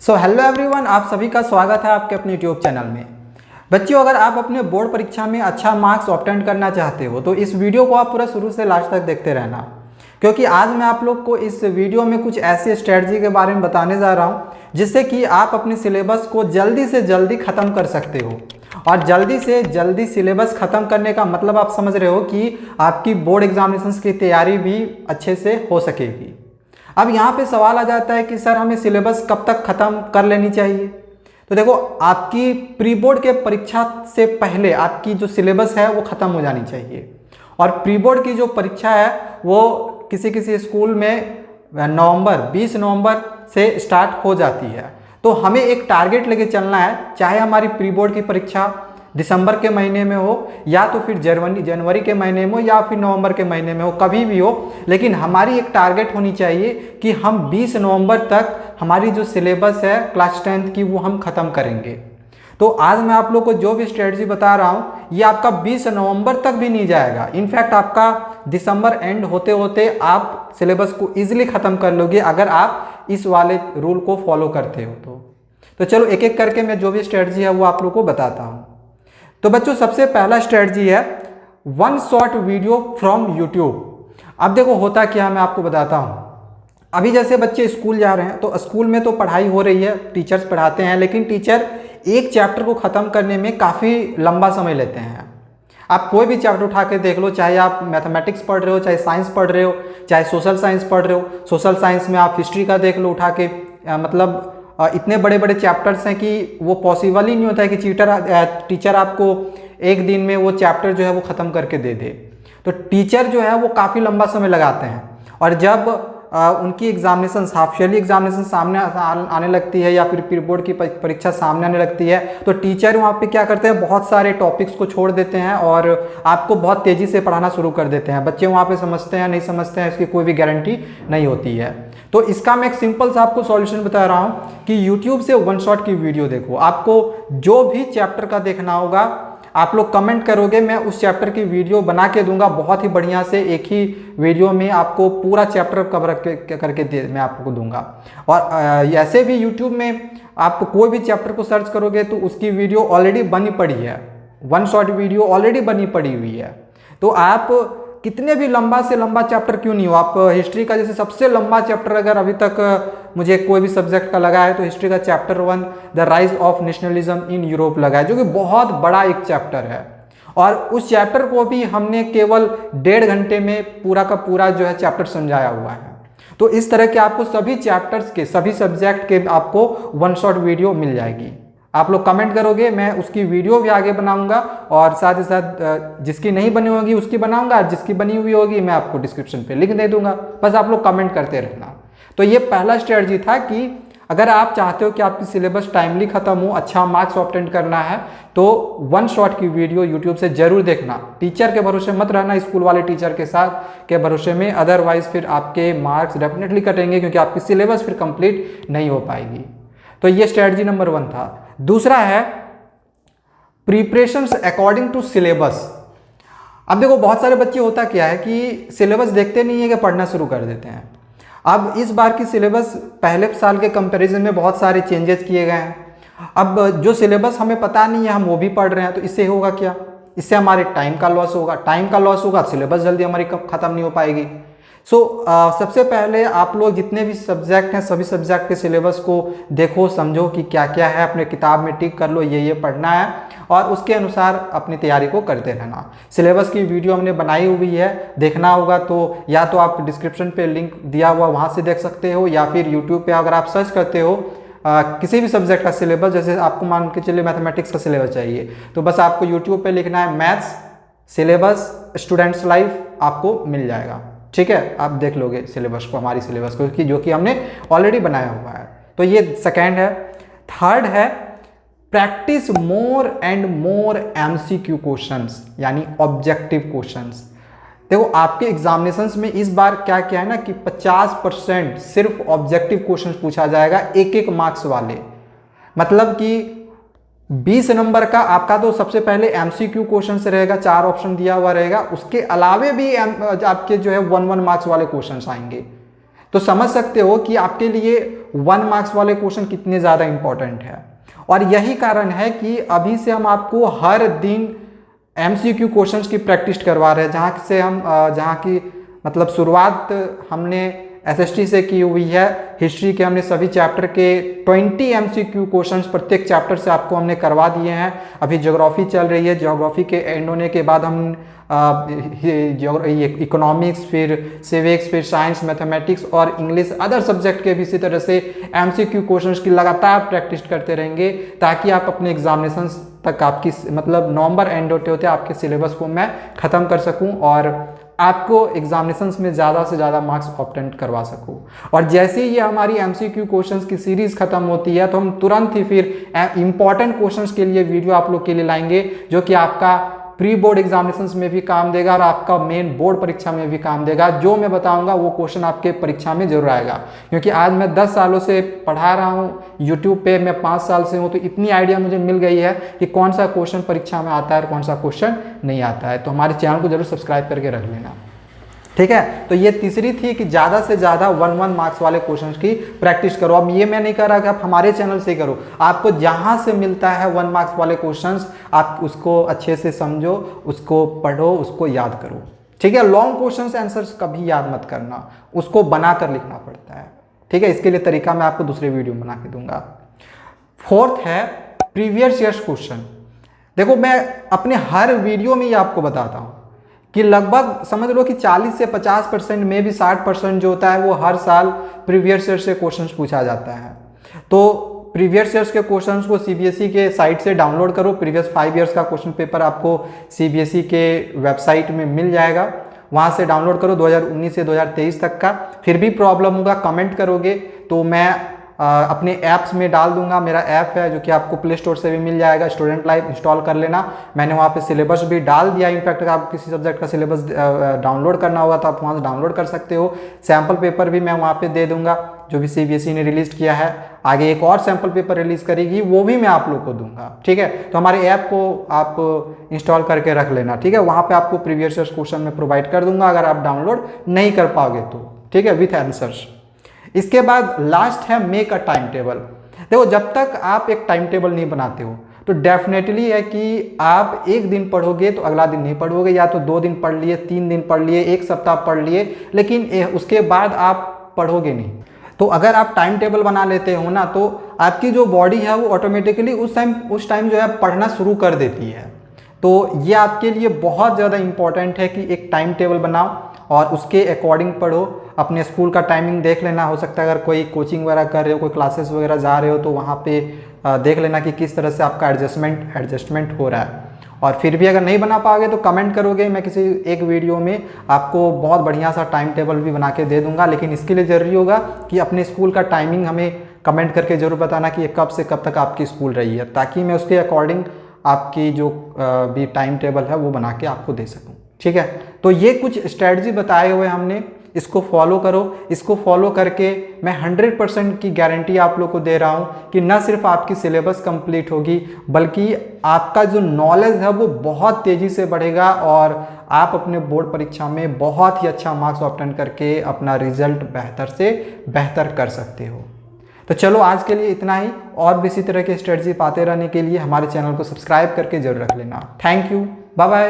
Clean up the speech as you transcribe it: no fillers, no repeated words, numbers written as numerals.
Hello everyone, आप सभी का स्वागत है आपके अपने यूट्यूब चैनल में। बच्चों, अगर आप अपने बोर्ड परीक्षा में अच्छा मार्क्स ऑब्टेन करना चाहते हो तो इस वीडियो को आप पूरा शुरू से लास्ट तक देखते रहना, क्योंकि आज मैं आप लोग को इस वीडियो में कुछ ऐसे स्ट्रेटजी के बारे में बताने जा रहा हूँ जिससे कि आप अपने सिलेबस को जल्दी से जल्दी ख़त्म कर सकते हो। और जल्दी से जल्दी सिलेबस ख़त्म करने का मतलब आप समझ रहे हो कि आपकी बोर्ड एग्जामिनेशंस की तैयारी भी अच्छे से हो सकेगी। अब यहाँ पे सवाल आ जाता है कि सर हमें सिलेबस कब तक ख़त्म कर लेनी चाहिए। तो देखो, आपकी प्री बोर्ड के परीक्षा से पहले आपकी जो सिलेबस है वो ख़त्म हो जानी चाहिए। और प्री बोर्ड की जो परीक्षा है वो किसी किसी स्कूल में 20 नवंबर से स्टार्ट हो जाती है। तो हमें एक टारगेट लेके चलना है, चाहे हमारी प्री बोर्ड की परीक्षा दिसंबर के महीने में हो या तो फिर जनवरी के महीने में हो या फिर नवंबर के महीने में हो, कभी भी हो, लेकिन हमारी एक टारगेट होनी चाहिए कि हम 20 नवंबर तक हमारी जो सिलेबस है क्लास 10th की वो हम ख़त्म करेंगे। तो आज मैं आप लोग को जो भी स्ट्रेटजी बता रहा हूँ ये आपका 20 नवंबर तक भी नहीं जाएगा। इनफैक्ट आपका दिसंबर एंड होते होते आप सिलेबस को ईजिली ख़त्म कर लोगे अगर आप इस वाले रूल को फॉलो करते हो। तो चलो एक एक करके मैं जो भी स्ट्रेटजी है वो आप लोग को बताता हूँ। तो बच्चों, सबसे पहला स्ट्रेटजी है one shot video from YouTube. अब देखो होता क्या है, मैं आपको बताता हूँ। अभी जैसे बच्चे स्कूल जा रहे हैं तो स्कूल में तो पढ़ाई हो रही है, टीचर्स पढ़ाते हैं, लेकिन टीचर एक चैप्टर को ख़त्म करने में काफ़ी लंबा समय लेते हैं। आप कोई भी चैप्टर उठा के देख लो, चाहे आप मैथमेटिक्स पढ़ रहे हो, चाहे साइंस पढ़ रहे हो, चाहे सोशल साइंस पढ़ रहे हो। सोशल साइंस में आप हिस्ट्री का देख लो उठा के, मतलब इतने बड़े बड़े चैप्टर्स हैं कि वो पॉसिबल ही नहीं होता है कि टीचर आपको एक दिन में वो चैप्टर जो है वो ख़त्म करके दे दे। तो टीचर जो है वो काफ़ी लंबा समय लगाते हैं। और जब उनकी एग्जामिनेशन, हाफ ईयरली एग्जामिनेशन सामने आने लगती है या फिर प्री बोर्ड की परीक्षा सामने आने लगती है तो टीचर वहाँ पे क्या करते हैं, बहुत सारे टॉपिक्स को छोड़ देते हैं और आपको बहुत तेज़ी से पढ़ाना शुरू कर देते हैं। बच्चे वहाँ पे समझते हैं नहीं समझते हैं इसकी कोई भी गारंटी नहीं होती है। तो इसका मैं एक सिंपल सा आपको सॉल्यूशन बता रहा हूँ कि यूट्यूब से वन शॉट की वीडियो देखो। आपको जो भी चैप्टर का देखना होगा आप लोग कमेंट करोगे, मैं उस चैप्टर की वीडियो बना के दूंगा बहुत ही बढ़िया से। एक ही वीडियो में आपको पूरा चैप्टर कवर करके मैं आपको दूंगा। और ऐसे भी यूट्यूब में आप कोई भी चैप्टर को सर्च करोगे तो उसकी वीडियो ऑलरेडी बनी पड़ी है, वन शॉट वीडियो ऑलरेडी बनी पड़ी हुई है। तो आप कितने भी लंबा से लंबा चैप्टर क्यों नहीं हो, आप हिस्ट्री का जैसे सबसे लंबा चैप्टर अगर अभी तक मुझे कोई भी सब्जेक्ट का लगा है तो हिस्ट्री का chapter 1 the rise of nationalism in Europe लगा है, जो कि बहुत बड़ा एक चैप्टर है। और उस चैप्टर को भी हमने केवल 1.5 घंटे में पूरा का पूरा जो है चैप्टर समझाया हुआ है। तो इस तरह के आपको सभी चैप्टर्स के, सभी सब्जेक्ट के आपको वन शॉट वीडियो मिल जाएगी। आप लोग कमेंट करोगे, मैं उसकी वीडियो भी आगे बनाऊंगा और साथ ही साथ जिसकी नहीं बनी होगी उसकी बनाऊंगा, जिसकी बनी हुई होगी मैं आपको डिस्क्रिप्शन पे लिंक दे दूंगा। बस आप लोग कमेंट करते रहना। तो ये पहला स्ट्रेटजी था कि अगर आप चाहते हो कि आपकी सिलेबस टाइमली खत्म हो, अच्छा मार्क्स ऑब्टेन करना है, तो वन शॉट की वीडियो यूट्यूब से जरूर देखना। टीचर के भरोसे मत रहना, स्कूल वाले टीचर के साथ के भरोसे में, अदरवाइज फिर आपके मार्क्स डेफिनेटली कटेंगे क्योंकि आपकी सिलेबस फिर कंप्लीट नहीं हो पाएगी। तो ये स्ट्रेटजी नंबर 1 था। दूसरा है प्रिपरेशंस अकॉर्डिंग टू सिलेबस। अब देखो, बहुत सारे बच्चे होता क्या है कि सिलेबस देखते नहीं है कि पढ़ना शुरू कर देते हैं। अब इस बार की सिलेबस पहले साल के कंपैरिजन में बहुत सारे चेंजेस किए गए हैं। अब जो सिलेबस हमें पता नहीं है हम वो भी पढ़ रहे हैं, तो इससे होगा क्या, इससे हमारे टाइम का लॉस होगा। टाइम का लॉस होगा, सिलेबस जल्दी हमारी खत्म नहीं हो पाएगी। सबसे पहले आप लोग जितने भी सब्जेक्ट हैं सभी सब्जेक्ट के सिलेबस को देखो, समझो कि क्या क्या है, अपने किताब में टिक कर लो ये पढ़ना है और उसके अनुसार अपनी तैयारी को करते रहना। सिलेबस की वीडियो हमने बनाई हुई है, देखना होगा तो या तो आप डिस्क्रिप्शन पे लिंक दिया हुआ वहाँ से देख सकते हो, या फिर यूट्यूब पे अगर आप सर्च करते हो किसी भी सब्जेक्ट का सिलेबस, जैसे आपको मान के चलिए मैथमेटिक्स का सिलेबस चाहिए तो बस आपको यूट्यूब पे लिखना है मैथ्स सिलेबस स्टूडेंट्स लाइफ, आपको मिल जाएगा। ठीक है, आप देख लोगे सिलेबस को, हमारी सिलेबस को, जो कि हमने ऑलरेडी बनाया हुआ है। तो ये सेकेंड है। थर्ड है practice more and more MCQ questions, यानी ऑब्जेक्टिव क्वेश्चंस। देखो, आपके एग्जामिनेशंस में इस बार क्या क्या है ना कि 50% सिर्फ ऑब्जेक्टिव क्वेश्चंस पूछा जाएगा, एक मार्क्स वाले। मतलब कि 20 नंबर का आपका तो सबसे पहले एमसीक्यू क्वेश्चन से रहेगा, 4 ऑप्शन दिया हुआ रहेगा, उसके अलावे भी आपके जो है 1 मार्क्स वाले क्वेश्चंस आएंगे। तो समझ सकते हो कि आपके लिए 1 मार्क्स वाले क्वेश्चन कितने ज़्यादा इंपॉर्टेंट है। और यही कारण है कि अभी से हम आपको हर दिन MCQ क्वेश्चंस की प्रैक्टिस करवा रहे हैं, जहाँ की मतलब शुरुआत हमने SST से की हुई है। हिस्ट्री के हमने सभी चैप्टर के 20 MCQ क्वेश्चंस प्रत्येक चैप्टर से आपको हमने करवा दिए हैं। अभी ज्योग्राफी चल रही है, ज्योग्राफी के एंड होने के बाद हम इकोनॉमिक्स, फिर सिविक्स, फिर साइंस, मैथमेटिक्स और इंग्लिश अदर सब्जेक्ट के भी इसी तरह से MCQ क्वेश्चंस की लगातार प्रैक्टिस करते रहेंगे, ताकि आप अपने एग्जामिनेशन तक आपकी मतलब नवंबर एंड होते होते आपके सिलेबस को मैं ख़त्म कर सकूं और आपको एग्जामिनेशंस में ज़्यादा से ज़्यादा मार्क्स ऑब्टेन करवा सकूं। और जैसे ही ये हमारी MCQ क्वेश्चंस की सीरीज़ खत्म होती है तो हम तुरंत ही फिर इंपॉर्टेंट क्वेश्चंस के लिए वीडियो आप लोग के लिए लाएंगे, जो कि आपका प्री बोर्ड एग्जामिनेशंस में भी काम देगा और आपका मेन बोर्ड परीक्षा में भी काम देगा। जो मैं बताऊंगा वो क्वेश्चन आपके परीक्षा में जरूर आएगा, क्योंकि आज मैं 10 सालों से पढ़ा रहा हूँ यूट्यूब पे, मैं 5 साल से हूँ, तो इतनी आइडिया मुझे मिल गई है कि कौन सा क्वेश्चन परीक्षा में आता है और कौन सा क्वेश्चन नहीं आता है। तो हमारे चैनल को जरूर सब्सक्राइब करके रख लेना, ठीक है। तो ये तीसरी थी कि ज़्यादा से ज़्यादा 1 मार्क्स वाले क्वेश्चंस की प्रैक्टिस करो। अब ये मैं नहीं कह रहा कि आप हमारे चैनल से करो, आपको जहाँ से मिलता है 1 मार्क्स वाले क्वेश्चंस आप उसको अच्छे से समझो, उसको पढ़ो, उसको याद करो, ठीक है। लॉन्ग क्वेश्चंस आंसर्स कभी याद मत करना, उसको बना कर लिखना पड़ता है, ठीक है। इसके लिए तरीका मैं आपको दूसरे वीडियो में बना के दूंगा। फोर्थ है प्रीवियस ईयर्स क्वेश्चन। देखो मैं अपने हर वीडियो में ये आपको बताता हूँ कि लगभग समझ लो कि 40 से 50% में भी 60% जो होता है वो हर साल प्रीवियस ईयर से क्वेश्चंस पूछा जाता है। तो प्रीवियस ईयर्स के क्वेश्चंस को CBSE के साइट से डाउनलोड करो। प्रीवियस 5 ईयर्स का क्वेश्चन पेपर आपको CBSE के वेबसाइट में मिल जाएगा, वहाँ से डाउनलोड करो 2019 से 2023 तक का। फिर भी प्रॉब्लम होगा कमेंट करोगे तो मैं अपने ऐप्स में डाल दूंगा। मेरा ऐप है जो कि आपको प्ले स्टोर से भी मिल जाएगा, स्टूडेंट लाइव, इंस्टॉल कर लेना। मैंने वहाँ पे सिलेबस भी डाल दिया। इनफैक्ट अगर आपको किसी सब्जेक्ट का सिलेबस डाउनलोड करना होगा तो आप वहाँ से डाउनलोड कर सकते हो। सैम्पल पेपर भी मैं वहाँ पे दे दूंगा जो भी CBSE ने रिलीज़ किया है। आगे एक और सैम्पल पेपर रिलीज़ करेगी, वो भी मैं आप लोग को दूंगा, ठीक है। तो हमारे ऐप को आप इंस्टॉल करके रख लेना, ठीक है। वहाँ पर आपको प्रीवियस ईयर्स क्वेश्चन में प्रोवाइड कर दूंगा अगर आप डाउनलोड नहीं कर पाओगे तो, ठीक है, विथ आंसर्स। इसके बाद लास्ट है मेक अ टाइम टेबल। देखो जब तक आप एक टाइम टेबल नहीं बनाते हो तो डेफिनेटली है कि आप एक दिन पढ़ोगे तो अगला दिन नहीं पढ़ोगे, या तो 2 दिन पढ़ लिए, 3 दिन पढ़ लिए, 1 सप्ताह पढ़ लिए, लेकिन उसके बाद आप पढ़ोगे नहीं। तो अगर आप टाइम टेबल बना लेते हो ना तो आपकी जो बॉडी है वो ऑटोमेटिकली उस टाइम जो है पढ़ना शुरू कर देती है। तो ये आपके लिए बहुत ज़्यादा इंपॉर्टेंट है कि एक टाइम टेबल बनाओ और उसके अकॉर्डिंग पढ़ो। अपने स्कूल का टाइमिंग देख लेना, हो सकता है अगर कोई कोचिंग वगैरह कर रहे हो, कोई क्लासेस वगैरह जा रहे हो तो वहाँ पे देख लेना कि किस तरह से आपका एडजस्टमेंट हो रहा है। और फिर भी अगर नहीं बना पाओगे तो कमेंट करोगे, मैं किसी एक वीडियो में आपको बहुत बढ़िया सा टाइम टेबल भी बना के दे दूंगा। लेकिन इसके लिए ज़रूरी होगा कि अपने स्कूल का टाइमिंग हमें कमेंट करके ज़रूर बताना कि ये कब से कब तक आपकी स्कूल रही है, ताकि मैं उसके अकॉर्डिंग आपकी जो भी टाइम टेबल है वो बना के आपको दे सकूँ, ठीक है। तो ये कुछ स्ट्रेटजी बताए हुए हमने, इसको फॉलो करो। इसको फॉलो करके मैं 100% की गारंटी आप लोग को दे रहा हूँ कि न सिर्फ आपकी सिलेबस कंप्लीट होगी बल्कि आपका जो नॉलेज है वो बहुत तेज़ी से बढ़ेगा और आप अपने बोर्ड परीक्षा में बहुत ही अच्छा मार्क्स ऑब्टेन करके अपना रिजल्ट बेहतर से बेहतर कर सकते हो। तो चलो आज के लिए इतना ही, और भी इसी तरह के स्ट्रेटजी पाते रहने के लिए हमारे चैनल को सब्सक्राइब करके जरूर रख लेना। Thank you, bye bye.